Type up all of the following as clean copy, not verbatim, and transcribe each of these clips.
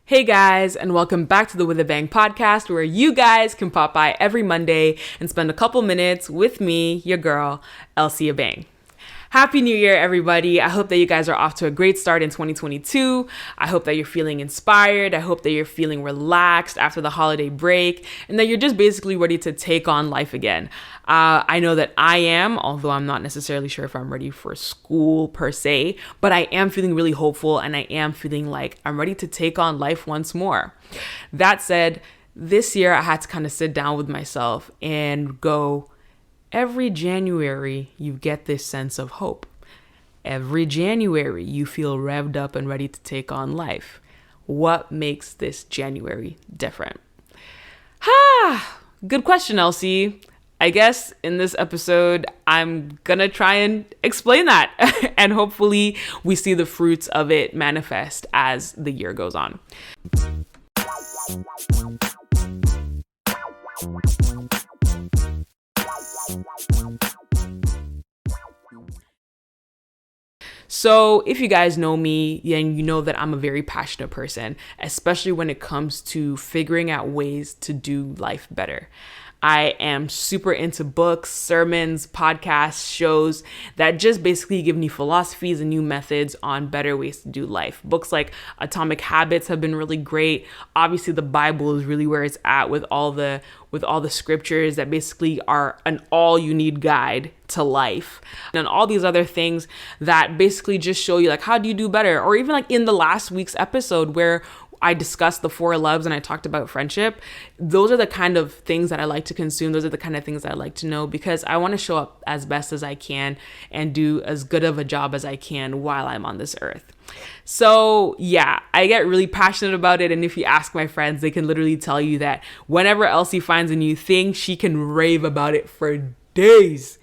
Hey guys, and welcome back to the With a Bang podcast, where you guys can pop by every Monday and spend a couple minutes with me, your girl, Elsie Abang. Happy New Year, everybody. I hope that you guys are off to a great start in 2022. I hope that you're feeling inspired. I hope that you're feeling relaxed after the holiday break and that you're just basically ready to take on life again. I know that I am, although I'm not necessarily sure if I'm ready for school per se, but I am feeling really hopeful and I am feeling like I'm ready to take on life once more. That said, this year I had to kind of sit down with myself and go, every January, you get this sense of hope. Every January, you feel revved up and ready to take on life. What makes this January different? Good question, Elsie. I guess in this episode, I'm gonna try and explain that. And hopefully we see the fruits of it manifest as the year goes on. So if you guys know me, then you know that I'm a very passionate person, especially when it comes to figuring out ways to do life better. I am super into books, sermons, podcasts, shows that just basically give me philosophies and new methods on better ways to do life. Books like Atomic Habits have been really great. Obviously, the Bible is really where it's at with all the scriptures that basically are an all you need guide to life. And all these other things that basically just show you like, how do you do better? Or even like in the last week's episode where I discussed the 4 loves and I talked about friendship. Those are the kind of things that I like to consume. Those are the kind of things that I like to know because I want to show up as best as I can and do as good of a job as I can while I'm on this earth. So yeah, I get really passionate about it. And if you ask my friends, they can literally tell you that whenever Elsie finds a new thing, she can rave about it for days.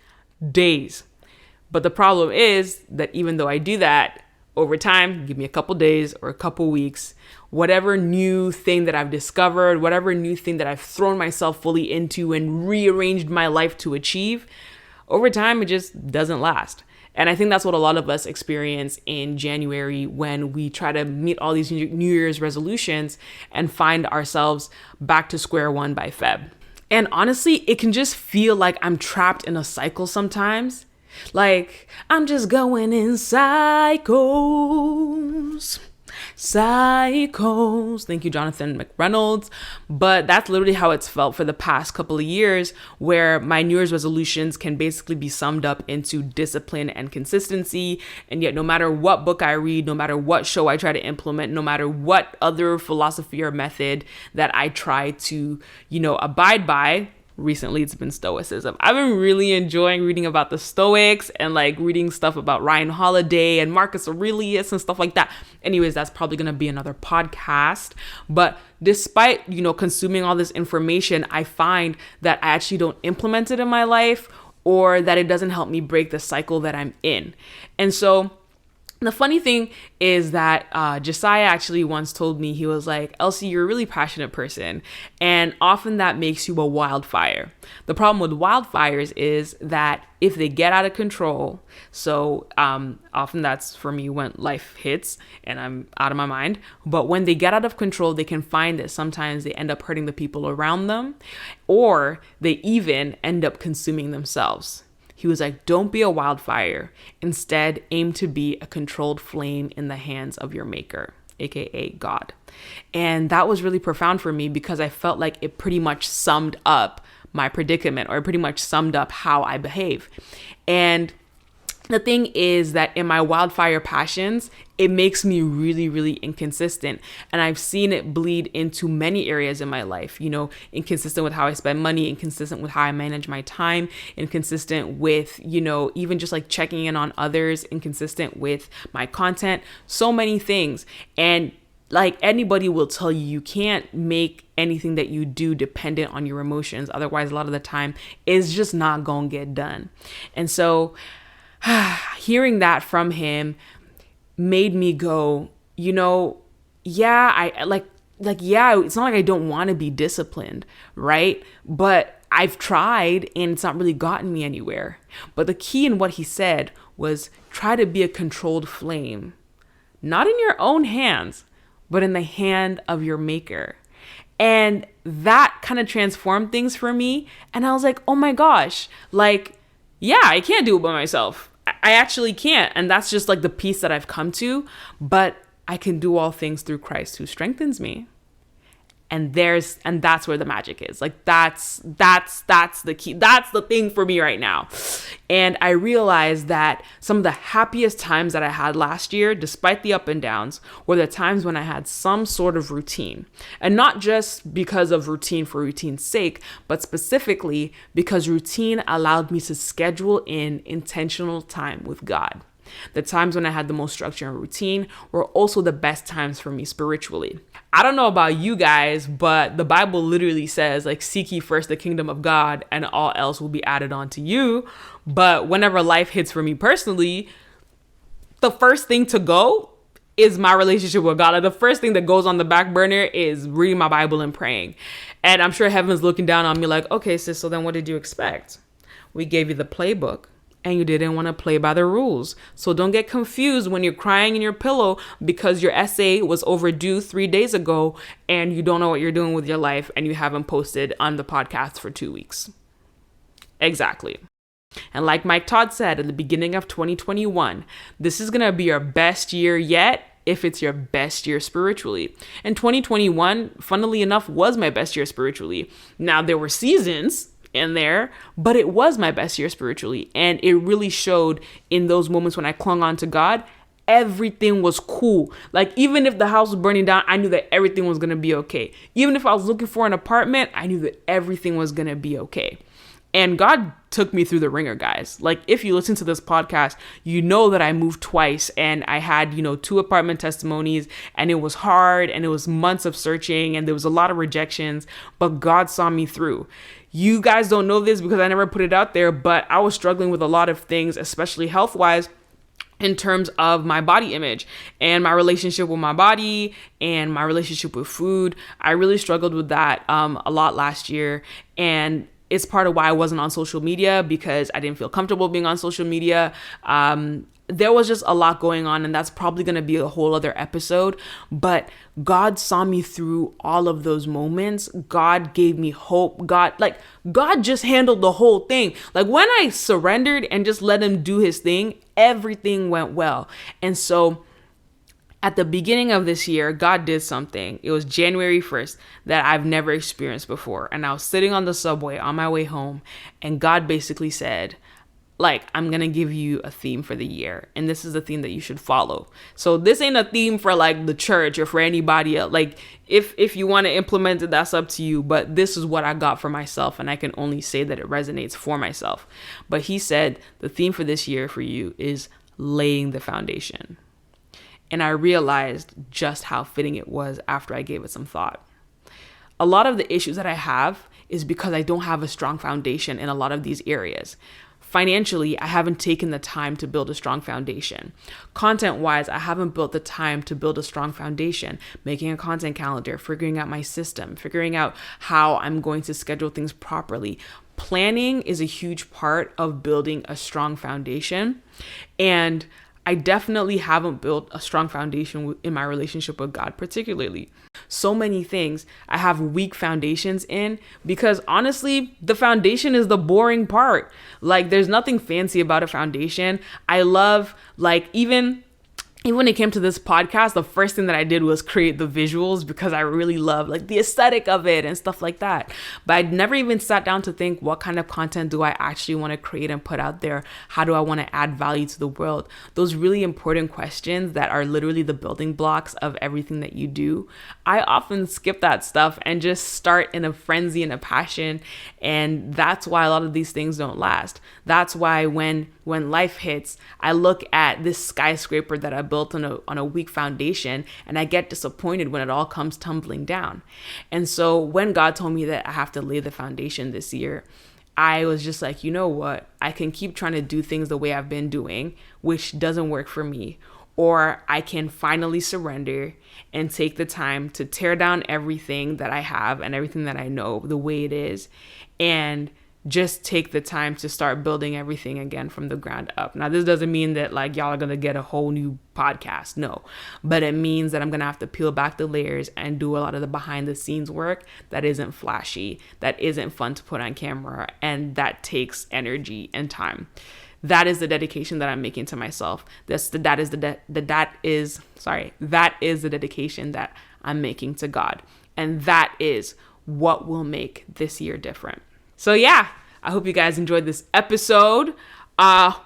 But the problem is that even though I do that, over time, give me a couple days or a couple weeks, whatever new thing that I've discovered, whatever new thing that I've thrown myself fully into and rearranged my life to achieve, over time, it just doesn't last. And I think that's what a lot of us experience in January when we try to meet all these New Year's resolutions and find ourselves back to square one by Feb. And honestly, it can just feel like I'm trapped in a cycle sometimes. Like, I'm just going in cycles. Thank you, Jonathan McReynolds. But that's literally how it's felt for the past couple of years, where my New Year's resolutions can basically be summed up into discipline and consistency. And yet, no matter what book I read, no matter what show I try to implement, no matter what other philosophy or method that I try to, abide by, recently it's been Stoicism. I've been really enjoying reading about the Stoics and like reading stuff about Ryan Holiday and Marcus Aurelius and stuff like that. Anyways, that's probably going to be another podcast. But despite, consuming all this information, I find that I actually don't implement it in my life or that it doesn't help me break the cycle that I'm in. And so the funny thing is that Josiah actually once told me, he was like, Elsie, you're a really passionate person, and often that makes you a wildfire. The problem with wildfires is that if they get out of control, so often that's for me when life hits and I'm out of my mind, but when they get out of control, they can find that sometimes they end up hurting the people around them, or they even end up consuming themselves. He was like, don't be a wildfire. Instead, aim to be a controlled flame in the hands of your maker, aka God. And that was really profound for me because I felt like it pretty much summed up my predicament, or pretty much summed up how I behave. And the thing is that in my wildfire passions, it makes me really, really inconsistent. And I've seen it bleed into many areas in my life, inconsistent with how I spend money, inconsistent with how I manage my time, inconsistent with, even just like checking in on others, inconsistent with my content, so many things. And like anybody will tell you, you can't make anything that you do dependent on your emotions. Otherwise, a lot of the time, it's just not going to get done. And so hearing that from him made me go, it's not like I don't want to be disciplined, right? But I've tried and it's not really gotten me anywhere. But the key in what he said was try to be a controlled flame, not in your own hands, but in the hand of your maker. And that kind of transformed things for me. And I was like, oh my gosh, like, yeah, I can't do it by myself. I actually can't. And that's just like the peace that I've come to. But I can do all things through Christ who strengthens me. And that's where the magic is. Like that's the key. That's the thing for me right now. And I realized that some of the happiest times that I had last year, despite the up and downs, were the times when I had some sort of routine. And not just because of routine for routine's sake, but specifically because routine allowed me to schedule in intentional time with God. The times when I had the most structure and routine were also the best times for me spiritually. I don't know about you guys, but the Bible literally says, like, seek ye first the kingdom of God and all else will be added on to you. But whenever life hits for me personally, the first thing to go is my relationship with God. Like, the first thing that goes on the back burner is reading my Bible and praying. And I'm sure heaven's looking down on me like, okay, sis, so then what did you expect? We gave you the playbook. And you didn't want to play by the rules. So don't get confused when you're crying in your pillow because your essay was overdue 3 days ago and you don't know what you're doing with your life and you haven't posted on the podcast for 2 weeks. Exactly. And like Mike Todd said at the beginning of 2021, this is going to be your best year yet if it's your best year spiritually. And 2021, funnily enough, was my best year spiritually. Now, there were seasons in there, but it was my best year spiritually. And it really showed in those moments when I clung on to God. Everything was cool. Like, even if the house was burning down, I knew that everything was going to be okay. Even if I was looking for an apartment, I knew that everything was going to be okay. And God took me through the ringer, guys. Like, if you listen to this podcast, you know that I moved twice and I had, 2 apartment testimonies, and it was hard and it was months of searching and there was a lot of rejections, but God saw me through. You guys don't know this because I never put it out there, but I was struggling with a lot of things, especially health-wise, in terms of my body image and my relationship with my body and my relationship with food. I really struggled with that a lot last year. And it's part of why I wasn't on social media, because I didn't feel comfortable being on social media. There was just a lot going on, and that's probably going to be a whole other episode. But God saw me through all of those moments. God gave me hope. God just handled the whole thing. Like, when I surrendered and just let him do his thing, everything went well. And so at the beginning of this year, God did something. It was January 1st that I've never experienced before. And I was sitting on the subway on my way home, and God basically said, like, I'm going to give you a theme for the year. And this is the theme that you should follow. So this ain't a theme for like the church or for anybody else. Like, if you want to implement it, that's up to you. But this is what I got for myself. And I can only say that it resonates for myself. But he said, the theme for this year for you is laying the foundation. And I realized just how fitting it was after I gave it some thought. A lot of the issues that I have is because I don't have a strong foundation in a lot of these areas. Financially, I haven't taken the time to build a strong foundation. Content-wise, I haven't built the time to build a strong foundation, making a content calendar, figuring out my system, figuring out how I'm going to schedule things properly. Planning is a huge part of building a strong foundation. And I definitely haven't built a strong foundation in my relationship with God, particularly. So many things I have weak foundations in, because honestly, the foundation is the boring part. Like, there's nothing fancy about a foundation. I love, like, even when it came to this podcast, the first thing that I did was create the visuals, because I really love like the aesthetic of it and stuff like that. But I'd never even sat down to think, what kind of content do I actually want to create and put out there? How do I want to add value to the world? Those really important questions that are literally the building blocks of everything that you do. I often skip that stuff and just start in a frenzy and a passion. And that's why a lot of these things don't last. That's why when life hits, I look at this skyscraper that I built on a weak foundation, and I get disappointed when it all comes tumbling down. And so when God told me that I have to lay the foundation this year, I was just like, you know what? I can keep trying to do things the way I've been doing, which doesn't work for me. Or I can finally surrender and take the time to tear down everything that I have and everything that I know the way it is, and just take the time to start building everything again from the ground up. Now, this doesn't mean that like y'all are going to get a whole new podcast. No, but it means that I'm going to have to peel back the layers and do a lot of the behind the scenes work that isn't flashy, that isn't fun to put on camera, and that takes energy and time. That is the dedication that I'm making to myself. That is the dedication that I'm making to God. And that is what will make this year different. So yeah, I hope you guys enjoyed this episode.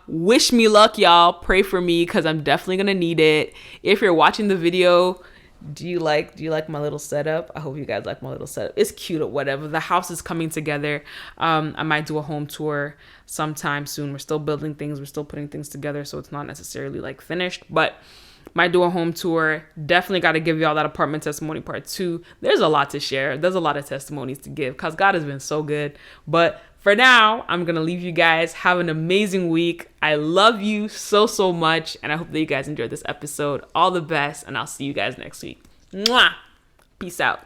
Wish me luck, y'all. Pray for me because I'm definitely gonna need it. If you're watching the video, do you like my little setup? I hope you guys like my little setup. It's cute or whatever. The house is coming together. I might do a home tour sometime soon. We're still building things. We're still putting things together, so it's not necessarily like finished, but might do a home tour. Definitely got to give y'all that apartment testimony part 2. There's a lot to share. There's a lot of testimonies to give because God has been so good. But for now, I'm going to leave you guys. Have an amazing week. I love you so, so much. And I hope that you guys enjoyed this episode. All the best. And I'll see you guys next week. Mwah! Peace out.